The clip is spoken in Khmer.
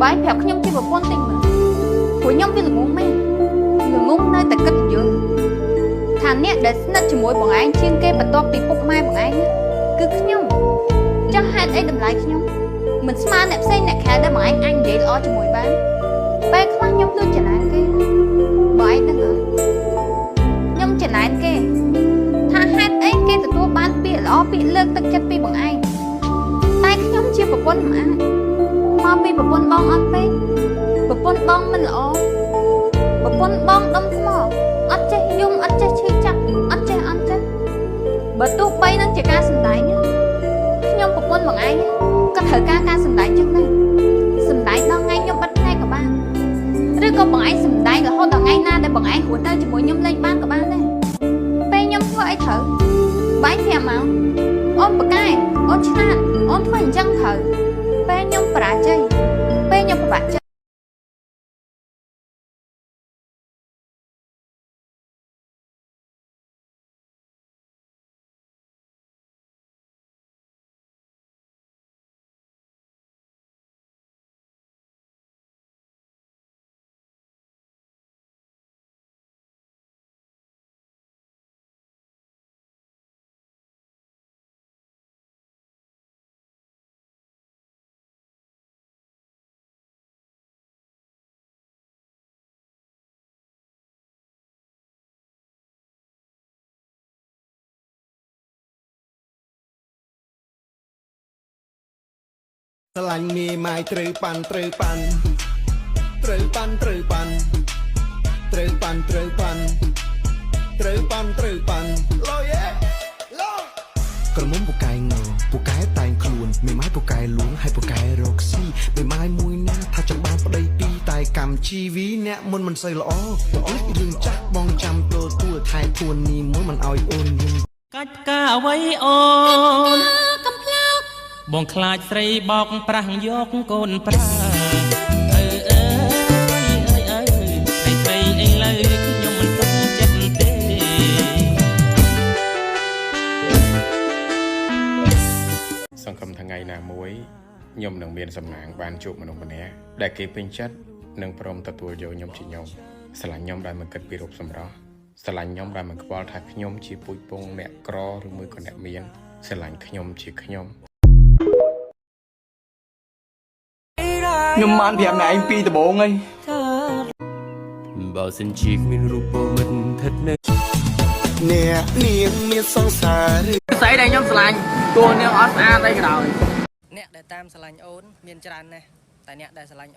បាយប្រាប់ខ្ញុំជាប្រពន្ធតិចមើលព្រោះខ្ញុំវាល្ងងមែនល្ងងនៅតែគិតយល់ថាអ្នកដែលស្និទ្ធជាមួយបងឯងជាងគេបន្ទាប់ពីពុកម៉ែបងឯងគឺខ្ញុំចាស់ហេតុអីតម្លៃខ្ញុំមិនស្មើអ្នកផ្សេងអ្នកក្រៅដែលបងឯងអាចនិយាយល្អជាមួយបានពេលខ្លះខ្ញុំលួចចំណែនគេបងឯងដឹងអត់ខ្ញុំចំណែនគេថាហេតុអីគេទទួលបានពាក្យល្អពាក្យលើកទឹកចិត្តពីបងឯងតែខ្ញុំជាប្រពន្ធមិនអាចមកពីប្រពន្ធបងអត់ពេកប្រពន្ធបងមិនល្អប្រពន្ធបងដុំថ្មអត់ចេះយំអត់ចេះឈឺចាប់អត់ចេះបើទោះបីនឹងជាការសម្ដែងខ្ញុំប្រពន្ធបងឯងក៏ត្រូវការសម្ដែងចឹងដែរសម្ដែងដល់ថ្ងៃខ្ញុំបិទភ្នែកក៏បានឬក៏បងឯងសម្ដែងរហូតដល់ថ្ងៃណាដែលបងឯងហួរទៅជាមួយខ្ញុំលេងបានក៏បានដែរពេលខ្ញុំធ្វើអីត្រូវបាយប្រាប់មកអូនប្រកែអូនឆ្លាតអូនធ្វើអញ្ចឹងត្រូវពេលខ្ញុំបរាជ័យពេលខ្ញុំពិបាកចិត្តស្រឡាញ់មីម៉ាយត្រូវប៉ាន់ត្រូវប៉ាន់ត្រូវប៉ាន់ត្រូវប៉ាន់ត្រូវប៉ាន់ត្រូវប៉ាន់ត្រូវប៉ាន់ត្រូវប៉ាន់ឡយឡយក្រមុំពូកែងើពូកែតែងខ្លួនមីម៉ាយពូកែលួងហើយពូកែរកស៊ីមីម៉ាយមួយណាថាចង់បានប្តីពីរតែកម្មជីវីអ្នកមុនមិនសូវល្អរឿងចាស់បងចាំទួលថែទួននេះមួយមិនឲ្យអូនកាច់ផ្កាអ្វីអូនបងខ្លាចស្រីបោកប្រាស់យកកូនប្រាអើអើអើស្រីអីលើខ្ញុំមិនទុកចិត្តទេសង្ឃឹមថ្ងៃណាមួយខ្ញុំនឹងមានសំណាងបានជួបមនុស្សម្នាក់ដែលគេពេញចិត្តនិងព្រមទទួលយកខ្ញុំជាខ្ញុំស្រឡាញ់ខ្ញុំដែលមិនគិតពីរូបសម្រស់ស្រឡាញ់ខ្ញុំដែលមិនខ្វល់ថាខ្ញុំជាពូជពងអ្នកក្រឬមួយក៏អ្នកមានស្រឡាញ់ខ្ញុំជាខ្ញុំខ្ញុំបានប្រាប់ណែឯងពីដំបូងហើយបើសិនជាគ្មានរូបមិនថិតនៅអ្នកនាងមានសង្សារស្អីដែលខ្ញុំស្រឡាញ់តួនាងអត់ស្អាតអីក៏ដោយអ្នកដែលតាមស្រឡាញ់អូនមានច្រើនណាស់តែអ្នកដែលស្រឡាញ់